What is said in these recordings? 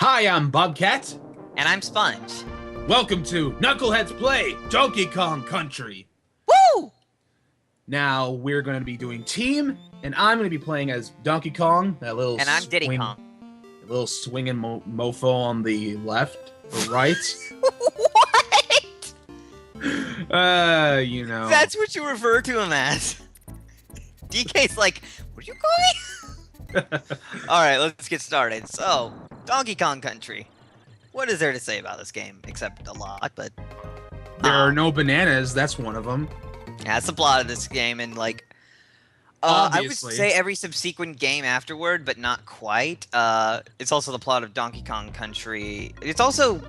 Hi, I'm Bobcat. And I'm Sponge. Welcome to Knuckleheads Play Donkey Kong Country. Woo! Now we're going to be doing team, and I'm going to be playing as Donkey Kong, that little And I'm Diddy Kong. little swinging mofo on the left or right. What? You know. That's what you refer to him as. DK's like, what are you calling me? Alright, let's get started. So, Donkey Kong Country. What is there to say about this game? Except a lot, but... There are no bananas, that's one of them. Yeah, that's the plot of this game, and like... I would Obviously. say every subsequent game afterward, but not quite. It's also the plot of Donkey Kong Country. It's also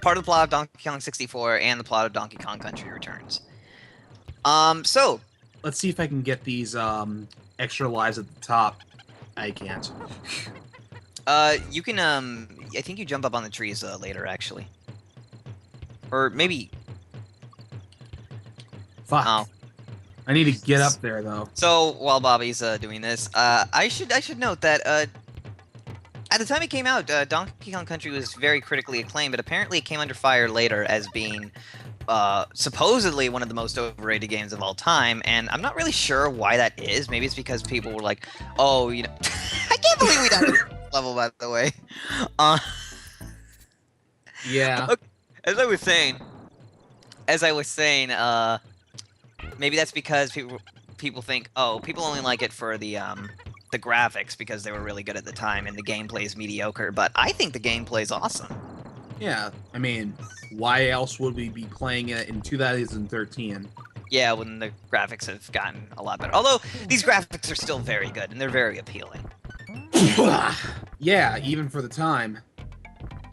part of the plot of Donkey Kong 64 and the plot of Donkey Kong Country Returns. So... Let's see if I can get these extra lives at the top. I can't. You can, I think you jump up on the trees later, actually. Or maybe... Fuck. Oh. I need to get up there, though. So, while Bobby's doing this, I should note that, at the time it came out, Donkey Kong Country was very critically acclaimed, but apparently it came under fire later as being, supposedly one of the most overrated games of all time, and I'm not really sure why that is. Maybe it's because people were like, oh, you know... I can't believe we died at this level, by the way. Yeah. Okay, as I was saying, maybe that's because people think, oh, people only like it for the graphics because they were really good at the time and the gameplay is mediocre, but I think the gameplay is awesome. Yeah, I mean, why else would we be playing it in 2013? Yeah, when the graphics have gotten a lot better. Although, these graphics are still very good, and they're very appealing. Yeah, even for the time.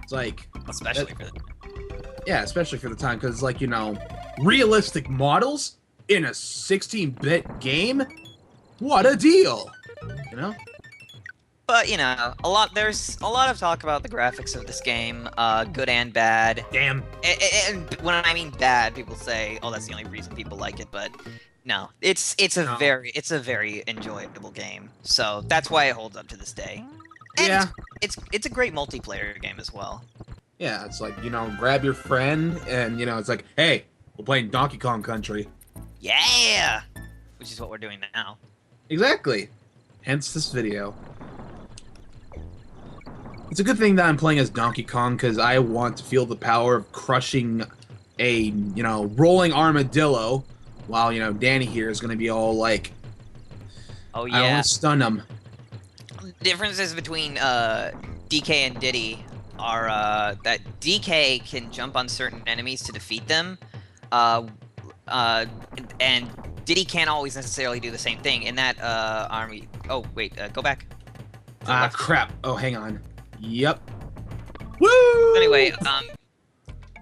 It's like... Especially for the... Yeah, especially for the time, because, like, you know, realistic models in a 16-bit game? What a deal! You know? But, you know, there's a lot of talk about the graphics of this game, good and bad. Damn. And when I mean bad, people say, oh, that's the only reason people like it, but no. It's a very enjoyable game. So that's why it holds up to this day. And Yeah. It's a great multiplayer game as well. Yeah, it's like, you know, grab your friend, and, you know, it's like, hey, we're playing Donkey Kong Country. Yeah! Which is what we're doing now. Exactly. Hence this video. It's a good thing that I'm playing as Donkey Kong, because I want to feel the power of crushing a, you know, rolling armadillo, while, you know, Danny here is going to be all like, Oh, I yeah. want to stun him. Differences between DK and Diddy are that DK can jump on certain enemies to defeat them, and Diddy can't always necessarily do the same thing. In that army... Oh, wait, go back. Ah, crap. Oh, hang on. Yep. Woo! Anyway,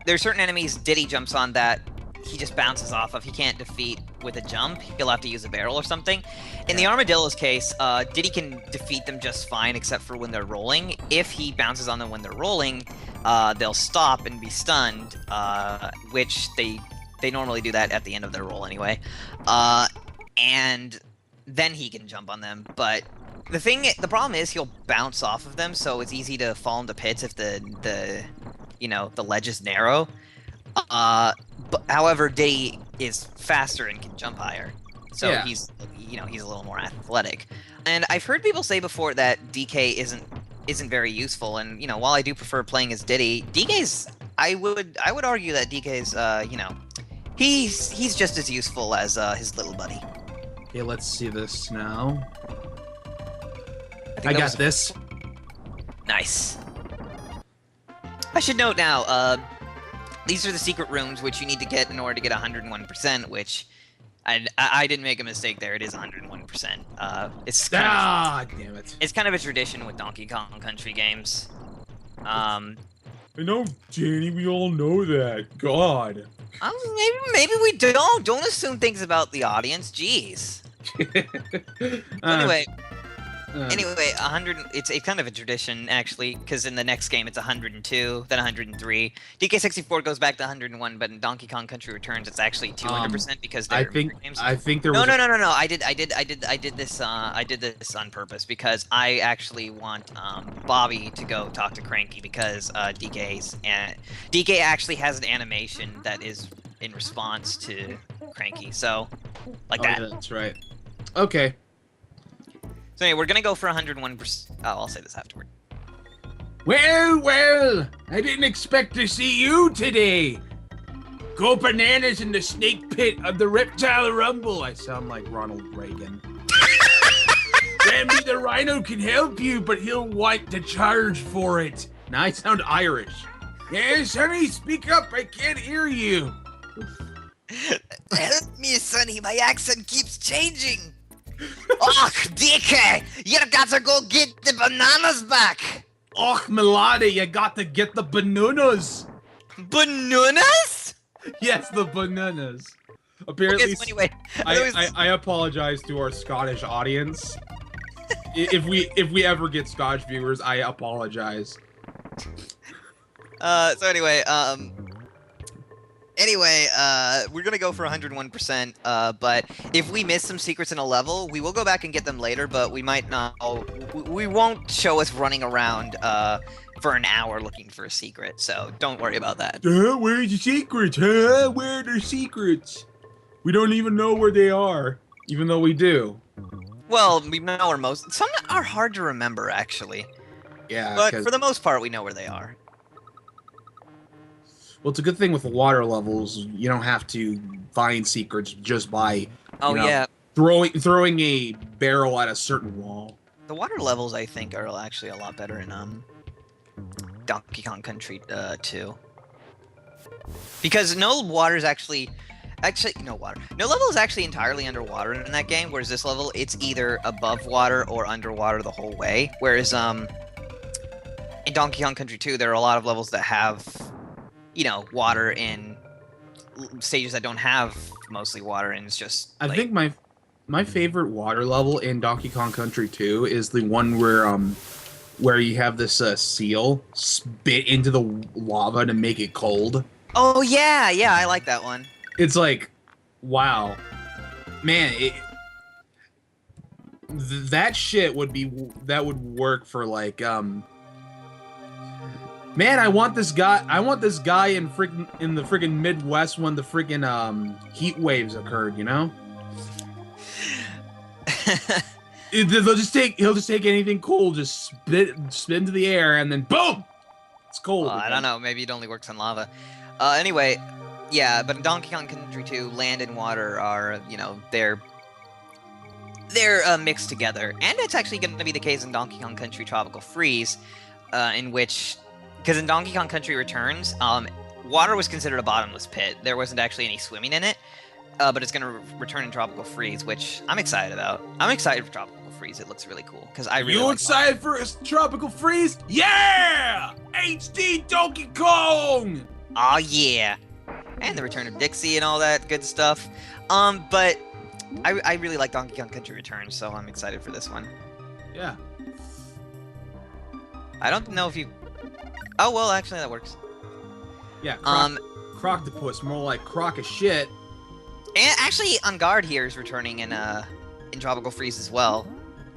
there's certain enemies Diddy jumps on that he just bounces off of. He can't defeat with a jump. He'll have to use a barrel or something. In the Armadillo's case, Diddy can defeat them just fine, except for when they're rolling. If he bounces on them when they're rolling, they'll stop and be stunned, which they normally do that at the end of their roll anyway. And then he can jump on them, but the problem is he'll bounce off of them, so it's easy to fall into pits if the ledge is narrow. But however, Diddy is faster and can jump higher, so Yeah. he's a little more athletic. And I've heard people say before that DK isn't very useful, and while I do prefer playing as Diddy, I would argue that DK's he's just as useful as his little buddy. Okay, let's see this now. think I that got this. Nice. I should note now, these are the secret rooms which you need to get in order to get 101%, which I didn't make a mistake there. It is 101%. It's Damn it. It's kind of a tradition with Donkey Kong Country games. I know, Danny, we all know that. God. Maybe we don't. Don't assume things about the audience. Jeez. Anyway, Anyway, 100. It's kind of a tradition actually, because in the next game it's 102, then 103. DK64 goes back to 101, but in Donkey Kong Country Returns it's actually 200% because I they're think games. I think there No, was no, no, no, no. I did this. I did this on purpose because I actually want Bobby to go talk to Cranky because DK actually has an animation that is in response to Cranky. So, like that. Yeah, that's right. Okay. So anyway, we're gonna go for 101%. Oh, I'll say this afterward. Well, I didn't expect to see you today. Go bananas in the snake pit of the reptile rumble. I sound like Ronald Reagan. Rambi the rhino can help you, but he'll want to charge for it. Now I sound Irish. Yes, honey, speak up. I can't hear you. Help me, Sonny. My accent keeps changing. Och, DK, you got to go get the bananas back. Och, Mulatto, you got to get the bananas. Bananas? Yes, the bananas. Apparently, okay, so anyway, I apologize to our Scottish audience. if we ever get Scottish viewers, I apologize. So anyway, we're gonna go for 101%. But if we miss some secrets in a level, we will go back and get them later. But we might not. We won't show us running around for an hour looking for a secret. So don't worry about that. Where's the secrets? Where are the secrets? We don't even know where they are, even though we do. Well, we know where most. Some are hard to remember, actually. Yeah. But for the most part, we know where they are. Well, it's a good thing with the water levels. You don't have to find secrets just by yeah, throwing a barrel at a certain wall. the water levels I think are actually a lot better in Donkey Kong Country 2. Because no level is actually entirely underwater in that game. Whereas this level, it's either above water or underwater the whole way. Whereas in Donkey Kong Country 2, there are a lot of levels that have water in stages that don't have mostly water, and it's just. I think my favorite water level in Donkey Kong Country 2 is the one where you have this seal spit into the lava to make it cold. Oh yeah, I like that one. It's like, wow, man, that shit would work for like Man, I want this guy in the freaking Midwest when the freaking heat waves occurred, you know? He'll just take anything cool, just spit into the air, and then boom, it's cold. I don't know. Maybe it only works on lava. Anyway, yeah. But in Donkey Kong Country 2, land and water are they're mixed together, and it's actually going to be the case in Donkey Kong Country Tropical Freeze, in which. Because in Donkey Kong Country Returns, water was considered a bottomless pit. There wasn't actually any swimming in it, but it's going to return in Tropical Freeze, which I'm excited about. I'm excited for Tropical Freeze. It looks really cool. Because I really. You excited for Tropical Freeze? Yeah! HD Donkey Kong! Oh yeah, and the return of Dixie and all that good stuff. But I really like Donkey Kong Country Returns, so I'm excited for this one. Yeah. I don't know if you. Oh, well, actually, that works. Yeah, Croctopus, more like crock of shit. And actually, On Guard here is returning in Tropical Freeze as well.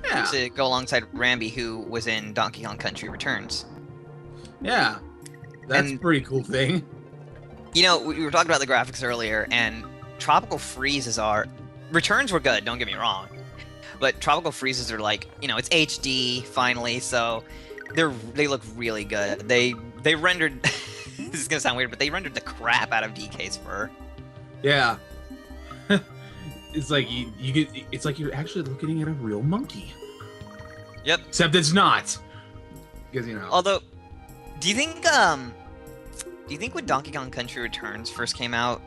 Yeah. To go alongside Rambi, who was in Donkey Kong Country Returns. Yeah. That's a pretty cool thing. We were talking about the graphics earlier, and Tropical Freezes are... Returns were good, don't get me wrong. But Tropical Freezes are like, it's HD, finally, so... They look really good. They rendered this is gonna sound weird, but they rendered the crap out of DK's fur. Yeah. It's like it's like you're actually looking at a real monkey. Yep. Except it's not. Because Although, do you think when Donkey Kong Country Returns first came out,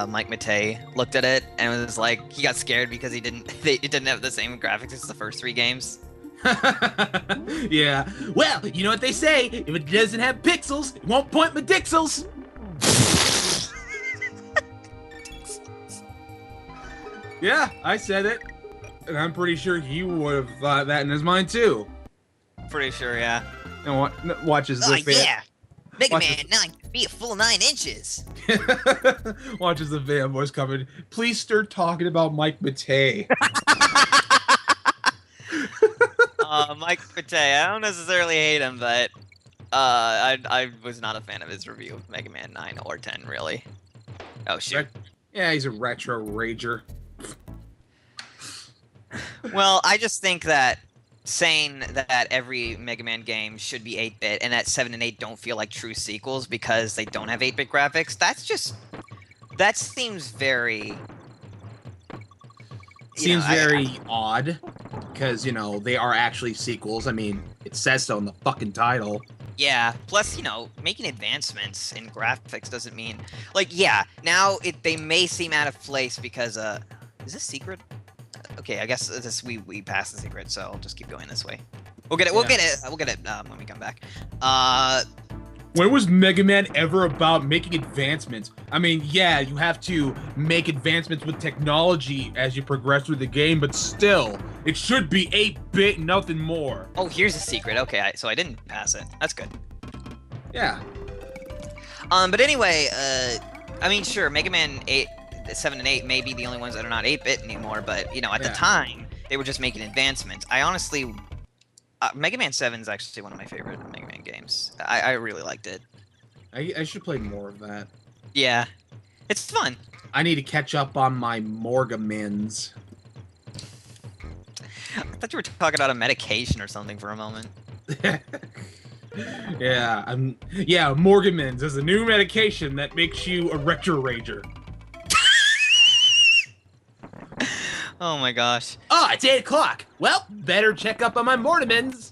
Mike Matei looked at it and was like he got scared because it didn't have the same graphics as the first 3 games? Yeah. Well, you know what they say. If it doesn't have pixels, it won't point my dixels. Yeah, I said it. And I'm pretty sure he would have thought that in his mind too. Pretty sure, yeah. And watches the fan. Yeah. Mega Man 9 can be a full 9 inches. Watches the fanboys coming. Please start talking about Mike Matei. Mike Matei, I don't necessarily hate him, but I was not a fan of his review of Mega Man 9 or 10, really. Oh, shoot. Yeah, he's a retro rager. Well, I just think that saying that every Mega Man game should be 8-bit and that 7 and 8 don't feel like true sequels because they don't have 8-bit graphics, that seems very... Seems very odd, because, they are actually sequels. I mean, it says so in the fucking title. Yeah, plus, making advancements in graphics doesn't mean... Like, yeah, now they may seem out of place because, is this secret? Okay, I guess we passed the secret, so I'll just keep going this way. We'll get it when we come back. When was Mega Man ever about making advancements? I mean, yeah, you have to make advancements with technology as you progress through the game, but still, it should be 8-bit, nothing more. Oh, here's a secret. Okay, so I didn't pass it. That's good. Yeah. But anyway, I mean, sure, Mega Man 7 and 8 may be the only ones that are not 8-bit anymore, but, at the time, they were just making advancements. I honestly... Mega Man 7 is actually one of my favorite Mega Man games. I really liked it. I should play more of that. Yeah. It's fun. I need to catch up on my Morgamins. I thought you were talking about a medication or something for a moment. Yeah, Morgamins is a new medication that makes you a retro rager. Oh my gosh. Oh, it's 8 o'clock. Well, better check up on my Morgamins.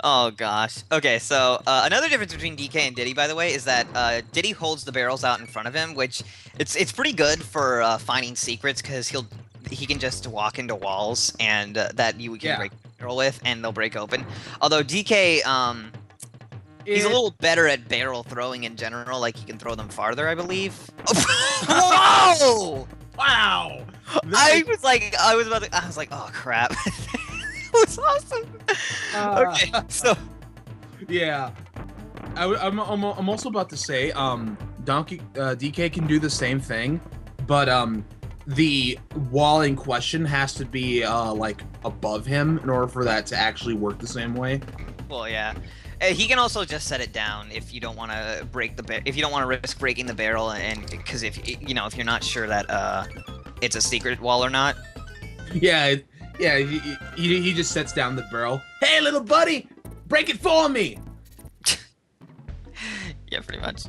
Oh gosh. Okay, so another difference between DK and Diddy, by the way, is that Diddy holds the barrels out in front of him, which it's pretty good for finding secrets because he can just walk into walls and that you can break the barrel with, and they'll break open. Although DK, he's a little better at barrel throwing in general. Like he can throw them farther, I believe. Whoa! Wow! I was like, oh crap. That was awesome. Okay, so yeah, I'm also about to say, DK can do the same thing, but the wall in question has to be like above him in order for that to actually work the same way. Well, yeah. He can also just set it down if you don't want to if you don't want to risk breaking the barrel, and because if you're not sure that it's a secret wall or not. Yeah, he just sets down the barrel. Hey, little buddy, break it for me. Yeah, pretty much.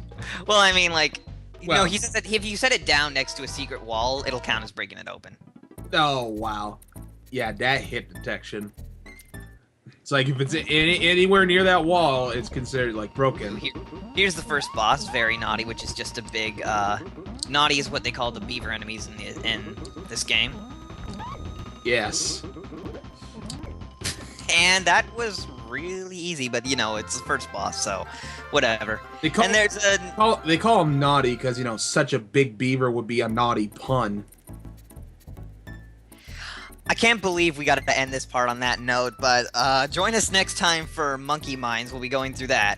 Well, I mean, like, no, he says that if you set it down next to a secret wall, it'll count as breaking it open. Oh wow, yeah, that hit detection. It's like if it's anywhere near that wall, it's considered like broken. Here's the first boss, Very Naughty, which is just a big. Naughty is what they call the beaver enemies in this game. Yes. And that was really easy, but it's the first boss, so whatever. They call him Naughty because such a big beaver would be a naughty pun. I can't believe we got to end this part on that note, but join us next time for Monkey Minds. We'll be going through that.